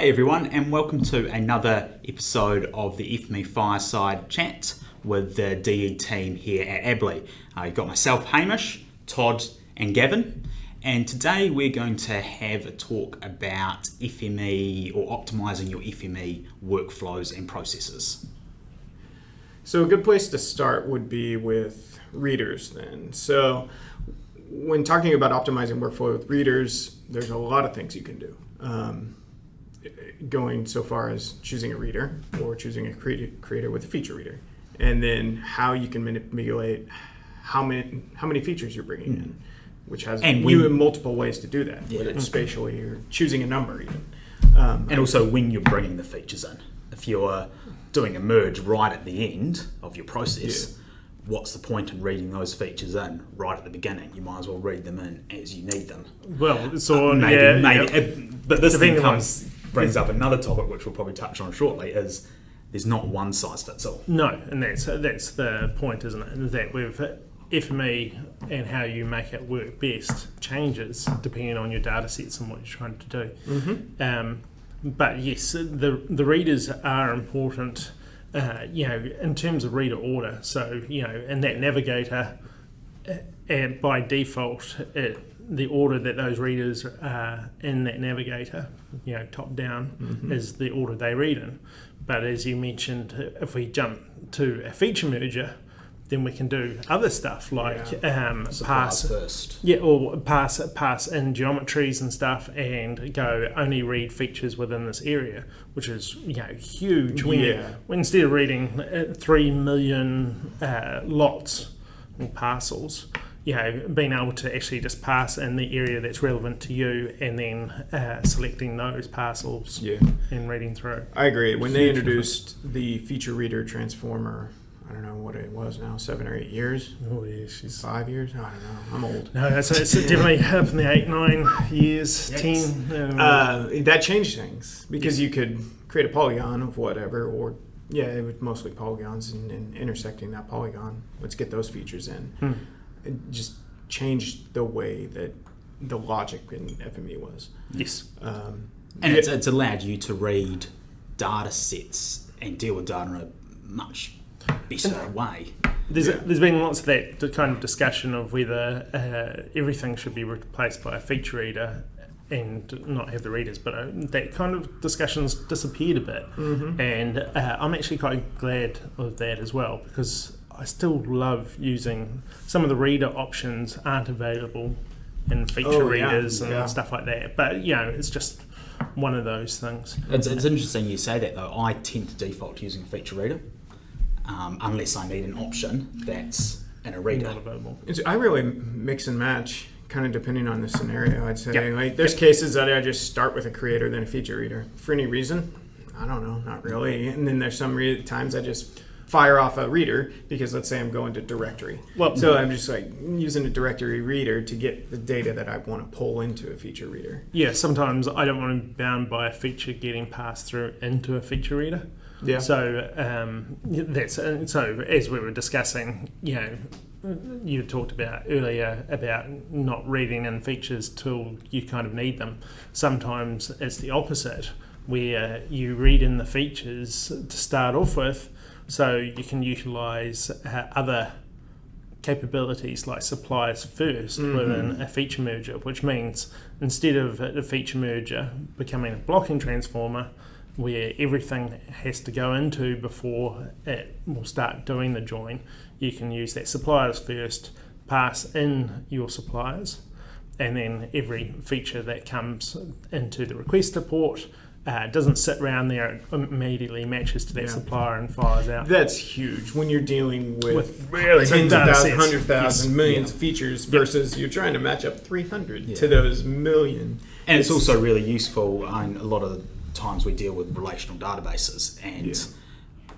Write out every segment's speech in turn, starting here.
Hey everyone, and welcome to another episode of the FME Fireside chat with the DE team here at Abley. You've got myself, Hamish, Todd, and Gavin, and today we're going to have a talk about FME or optimising your FME workflows and processes. So a good place to start would be with readers then. So when talking about optimizing workflow with readers, there's a lot of things you can do. Going so far as choosing a reader or choosing a creator with a feature reader, and then how you can manipulate how many features you're bringing in, which has multiple ways to do that, whether it's spatially or choosing a number even. And also when you're bringing the features in. If you're doing a merge right at the end of your process, what's the point in reading those features in right at the beginning? You might as well read them in as you need them. Well, so but this thing brings up another topic which we'll probably touch on shortly, is there's not one size fits all. No, and that's the point, isn't it? That with FME and how you make it work best changes depending on your data sets and what you're trying to do. Mm-hmm. But yes, the readers are important, in terms of reader order. So, in that navigator, by default, the order that those readers are in that navigator, top down, is the order they read in. But as you mentioned, if we jump to a feature merger, then we can do other stuff like pass first. Or pass in geometries and stuff, and go only read features within this area, which is huge. When instead of reading 3 million lots or parcels, being able to actually just pass in the area that's relevant to you, and then selecting those parcels and reading through. I agree. When they introduced the feature reader transformer, I don't know what it was now, 7 or 8 years? Oh, yeah, she's 5 years? I don't know. I'm old. No, it's definitely up in the 8-9 years, 10. That changed things because you could create a polygon of whatever, or it was mostly polygons and intersecting that polygon. Let's get those features in. It just changed the way that the logic in FME was. Yes. And it's allowed you to read data sets and deal with data in a much better way. There's been lots of that kind of discussion of whether everything should be replaced by a feature reader and not have the readers, but that kind of discussion's disappeared a bit. And I'm actually quite glad of that as well, because I still love using some of the reader options aren't available in feature readers and stuff like that. But it's just one of those things. It's interesting you say that though. I tend to default to using a feature reader unless I need an option that's in a reader. Not available. I really mix and match, kind of depending on the scenario. I'd say like there's cases that I just start with a creator then a feature reader for any reason. I don't know, not really. And then there's some times I just fire off a reader because let's say I'm going to directory. So I'm just like using a directory reader to get the data that I want to pull into a feature reader. Yeah, sometimes I don't want to be bound by a feature getting passed through into a feature reader. Yeah. So so as we were discussing, you talked about earlier about not reading in features till you kind of need them. Sometimes it's the opposite, where you read in the features to start off with, so you can utilize other capabilities like suppliers first within a feature merger, which means instead of a feature merger becoming a blocking transformer where everything has to go into before it will start doing the join, you can use that suppliers first, pass in your suppliers, and then every feature that comes into the requester port doesn't sit around there, it immediately matches to that supplier and fires out. That's huge when you're dealing with really tens of thousands, 100,000, millions of features versus you're trying to match up 300 to those million. And it's also really useful. A lot of times we deal with relational databases, and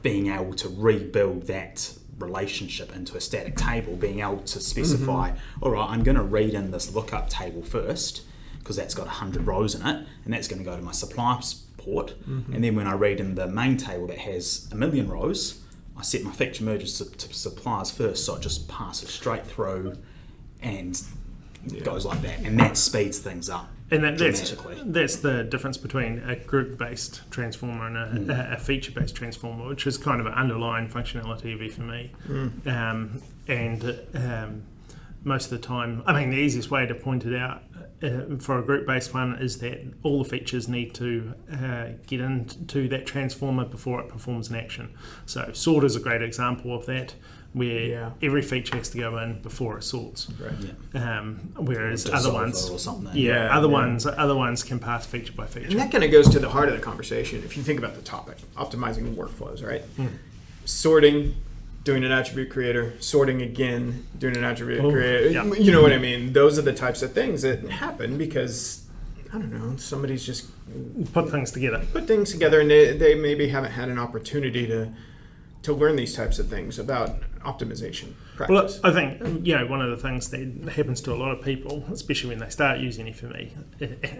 being able to rebuild that relationship into a static table, being able to specify, all right, I'm going to read in this lookup table first, because that's got 100 rows in it, and that's going to go to my supply port. And then when I read in the main table that has 1 million rows, I set my feature mergers to suppliers first, so it just passes straight through and goes like that, and that speeds things up. And dramatically. that's the difference between a group-based transformer and a feature-based transformer, which is kind of an underlying functionality of FME. Most of the time, I mean, the easiest way to point it out for a group-based one is that all the features need to get into that transformer before it performs an action. So sort is a great example of that, where every feature has to go in before it sorts. Right. Yeah. Whereas other ones, or something. other ones can pass feature by feature. And that kind of goes to the heart of the conversation. If you think about the topic, optimizing workflows, right? Sorting, doing an attribute creator, sorting again, doing an attribute creator. Yeah. You know what I mean? Those are the types of things that happen because, I don't know, somebody's just Put things together. And they maybe haven't had an opportunity to learn these types of things about optimization practice. Well, I think one of the things that happens to a lot of people, especially when they start using FME,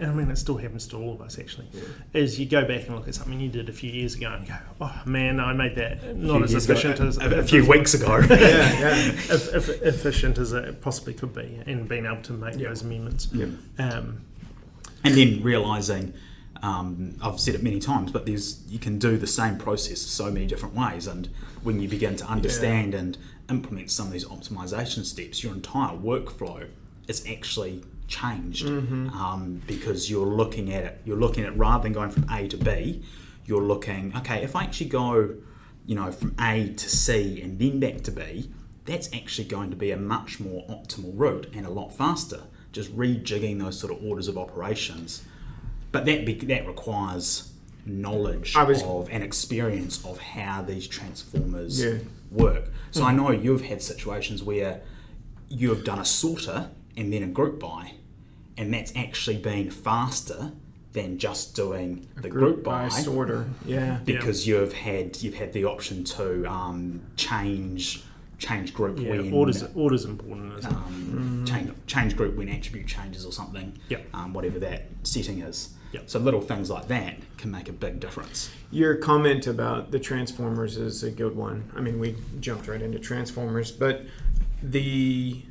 I mean it still happens to all of us actually, is you go back and look at something you did a few years ago and go, oh man, I made that not as efficient as a few weeks ago. efficient as it possibly could be, and being able to make those amendments. And then realising, I've said it many times, but you can do the same process so many different ways, and when you begin to understand and implement some of these optimization steps, your entire workflow is actually changed, because you're looking at it rather than going from A to B, you're looking, okay, if I actually go, from A to C and then back to B, that's actually going to be a much more optimal route and a lot faster, just rejigging those sort of orders of operations. But that requires knowledge of and experience of how these transformers work. So I know you've had situations where you have done a sorter and then a group by, and that's actually been faster than just doing the group by sorter. Because you've had the option to change group when order's important, isn't it? Change group when attribute changes or something. Whatever that setting is. So little things like that can make a big difference. Your comment about the transformers is a good one. I mean, we jumped right into transformers, but the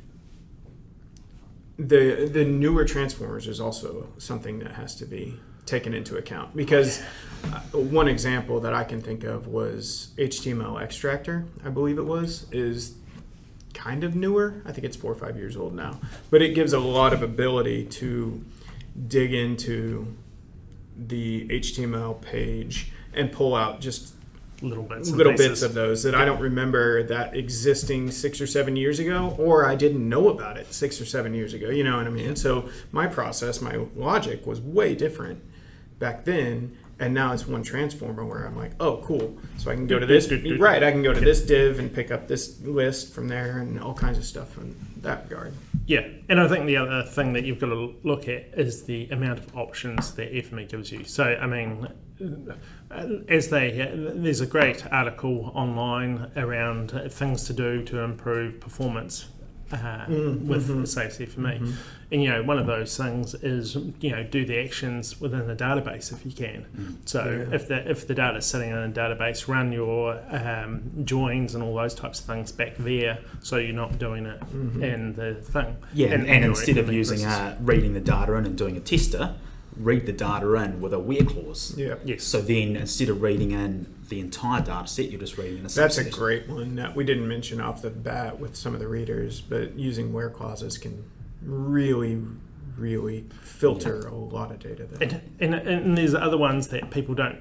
newer transformers is also something that has to be taken into account, because one example that I can think of was HTML extractor, I believe it is kind of newer. I think it's 4 or 5 years old now, but it gives a lot of ability to dig into the HTML page and pull out just little bits of those that I don't remember that existing 6 or 7 years ago, or I didn't know about it 6 or 7 years ago. You know what I mean? So my process, my logic was way different back then, and now it's one transformer where I'm like, oh, cool. So I can go to this, right? I can go to this div and pick up this list from there and all kinds of stuff in that regard. Yeah, and I think the other thing that you've got to look at is the amount of options that FME gives you. So, I mean, there's a great article online around things to do to improve performance with, say, FME. And, one of those things is, do the actions within the database if you can. So if the data's sitting in a database, run your joins and all those types of things back there, so you're not doing it in the thing. And instead of using reading the data in and doing a tester, read the data in with a where clause. Yes. So then instead of reading in the entire data set, you're just reading in a subset. That's a great one that we didn't mention off the bat with some of the readers, but using where clauses can really, really filter a lot of data there. And there's other ones that people don't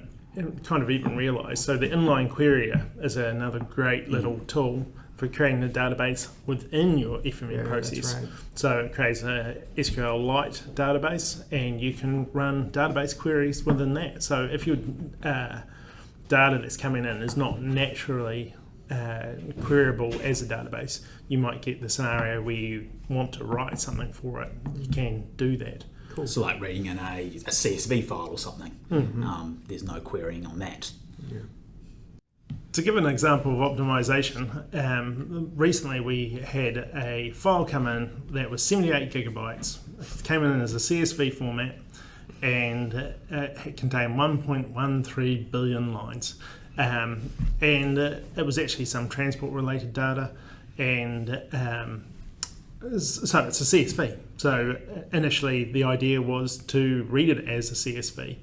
kind of even realise. So the inline querier is another great little tool for creating a database within your FME process. That's right. So it creates a SQLite database, and you can run database queries within that. So if your data that's coming in is not naturally queryable as a database, you might get the scenario where you want to write something for it. You can do that. Cool. So like reading in a CSV file or something. There's no querying on that. To give an example of optimization, recently we had a file come in that was 78 gigabytes. It came in as a CSV format, and it contained 1.13 billion lines. And it was actually some transport related data, and So it's a CSV. So initially the idea was to read it as a CSV.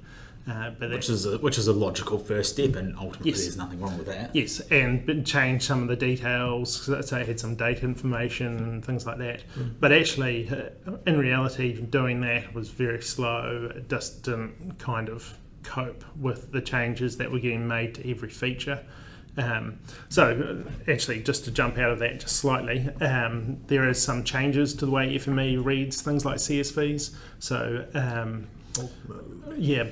Which is a logical first step, and ultimately Yes. there's nothing wrong with that. Yes, and change some of the details, so it had some data information and things like that. But actually, in reality, doing that was very slow. It just didn't kind of cope with the changes that were getting made to every feature. So actually, just to jump out of that just slightly, there is some changes to the way FME reads things like CSVs. So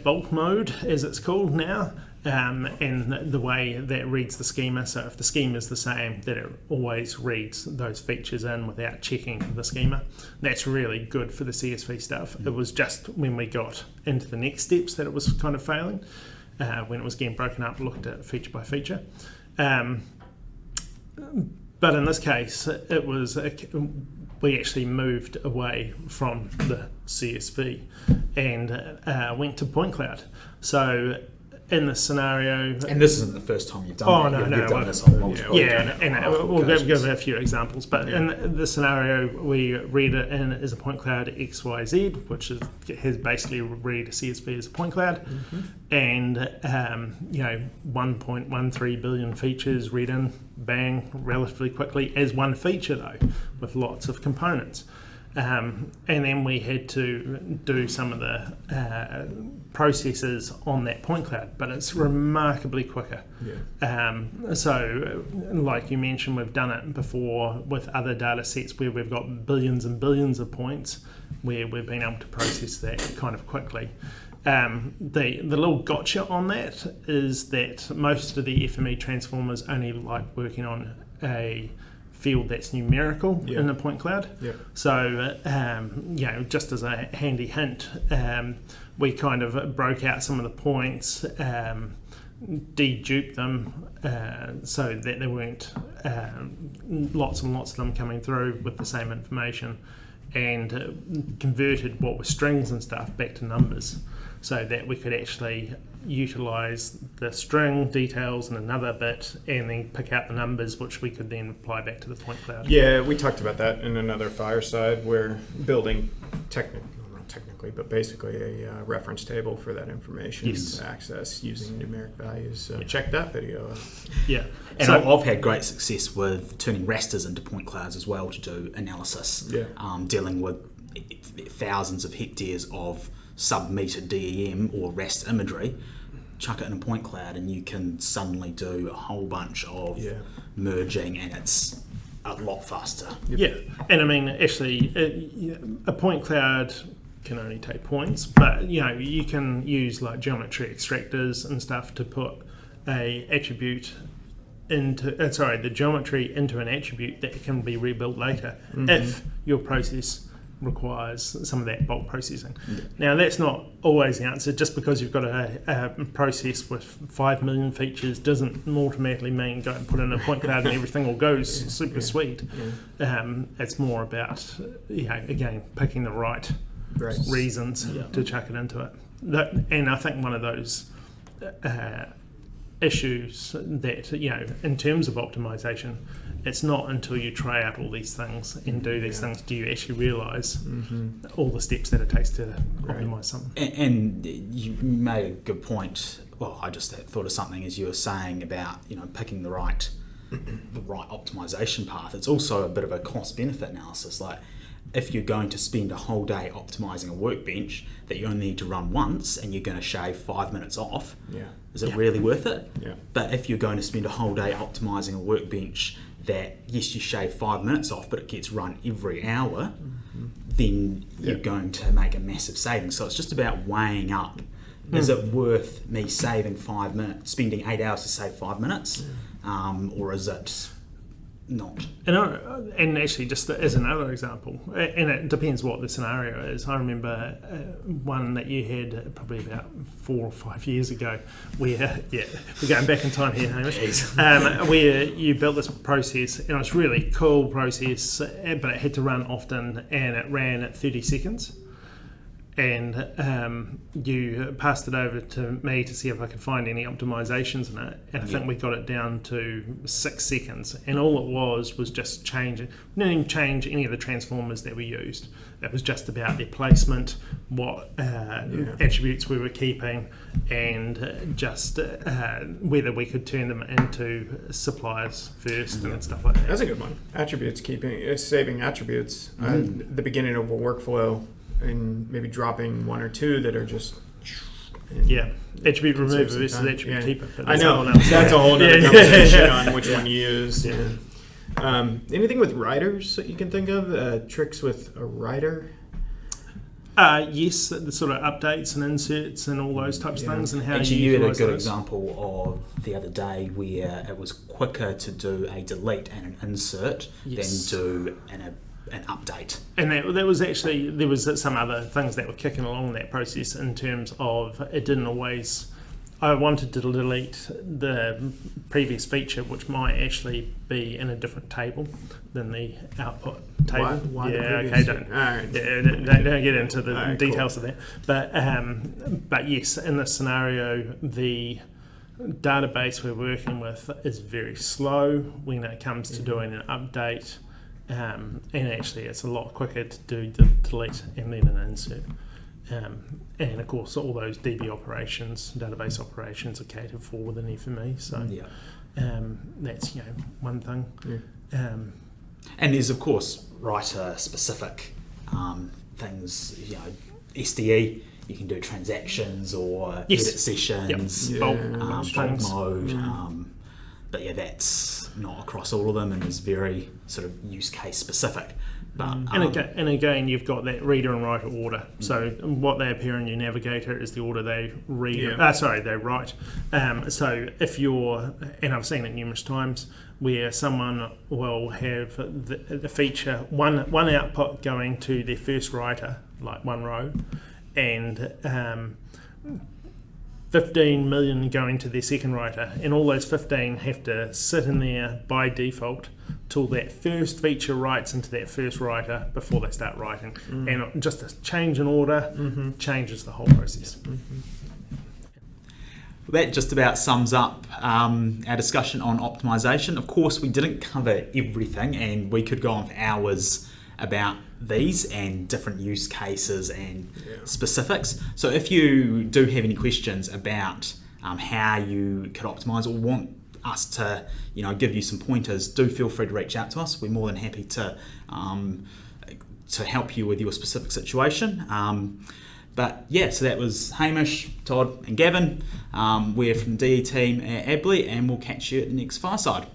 bulk mode as it's called now, and the way that reads the schema. So if the schema is the same, that it always reads those features in without checking the schema. That's really good for the CSV stuff. It was just when we got into the next steps that it was kind of failing, when it was getting broken up, looked at feature by feature. But in this case, it was we actually moved away from the CSV and went to point cloud. So in this scenario, And this isn't the first time you've done that. You've done this on multiple. We'll give a few examples. But in the scenario, we read it in as a point cloud XYZ, which has basically read a CSV as a point cloud, and 1.13 billion features read in, bang, relatively quickly as one feature though, with lots of components. And then we had to do some of the processes on that point cloud, but it's remarkably quicker. So, like you mentioned, we've done it before with other data sets where we've got billions and billions of points where we've been able to process that kind of quickly. The little gotcha on that is that most of the FME transformers only like working on a field that's numerical in the point cloud. So, just as a handy hint, we kind of broke out some of the points, deduped them so that there weren't lots and lots of them coming through with the same information, and converted what were strings and stuff back to numbers, so that we could actually utilise the string details in another bit and then pick out the numbers, which we could then apply back to the point cloud. Yeah, we talked about that in another Fireside. We're building not technically, but basically a reference table for that information to access using numeric values. Check that video out. And I've had great success with turning rasters into point clouds as well to do analysis, dealing with thousands of hectares of sub-meter DEM or raster imagery. Chuck it in a point cloud and you can suddenly do a whole bunch of merging, and it's a lot faster. And I mean, actually, a point cloud can only take points, but you can use like geometry extractors and stuff to put a attribute into the geometry into an attribute that can be rebuilt later if your process requires some of that bulk processing. Now, that's not always the answer. Just because you've got a process with 5 million features doesn't automatically mean go and put in a point cloud and everything all goes super sweet. It's more about, again, picking the right reasons to chuck it into it. And I think one of those issues that, in terms of optimization, it's not until you try out all these things and do these things do you actually realise all the steps that it takes to optimise something. And you made a good point. Well, I just thought of something as you were saying about picking the right optimization path. It's also a bit of a cost benefit analysis. Like, if you're going to spend a whole day optimizing a workbench that you only need to run once and you're going to shave 5 minutes off, is it really worth it? But if you're going to spend a whole day optimizing a workbench that, yes, you shave 5 minutes off, but it gets run every hour, then you're going to make a massive savings. So it's just about weighing up. Is it worth me saving 5 minutes, spending 8 hours to save 5 minutes? Or is it not? And actually, just as another example, and it depends what the scenario is. I remember one that you had probably about 4 or 5 years ago, where we're going back in time here, Hamish, where you built this process, and it was a really cool process, but it had to run often, and it ran at 30 seconds. and you passed it over to me to see if I could find any optimizations in it, and I think we got it down to 6 seconds, and all it was just changing. We didn't even change any of the transformers that we used. It was just about their placement, what attributes we were keeping, and just whether we could turn them into suppliers first and stuff like that. That's a good one. Attributes saving attributes at the beginning of a workflow, and maybe dropping 1 or 2 that are just attribute remover versus attribute keeper. I know that's a whole other conversation on which one you use. Anything with writers that you can think of? Tricks with a writer? Yes, the sort of updates and inserts and all those types of things, and how you had a utilize good those. Example of the other day where it was quicker to do a delete and an insert than do an update. And that was actually, there was some other things that were kicking along that process in terms of it didn't always. I wanted to delete the previous feature, which might actually be in a different table than the output table. Why don't get into the details of that. But yes, in this scenario, the database we're working with is very slow when it comes to doing an update, and actually it's a lot quicker to do the delete and then an insert. And of course, all those DB operations, database operations, are catered for within FME. So that's one thing. And there's of course writer-specific things. SDE. You can do transactions or edit sessions, bulk mode. But that's not across all of them, and is very sort of use case specific. But, and again, you've got that reader and writer order. So what they appear in your navigator is the order they read. They write. So if you're, and I've seen it numerous times, where someone will have the feature one output going to their first writer, like one row, and 15 million going to their second writer, and all those 15 have to sit in there by default till that first feature writes into that first writer before they start writing. And just a change in order changes the whole process. That just about sums up our discussion on optimization. Of course, we didn't cover everything, and we could go on for hours about these and different use cases and specifics. So if you do have any questions about how you could optimize or want us to give you some pointers, do feel free to reach out to us. We're more than happy to help you with your specific situation. So that was Hamish, Todd and Gavin. We're from the DE team at Abley, and we'll catch you at the next Fireside.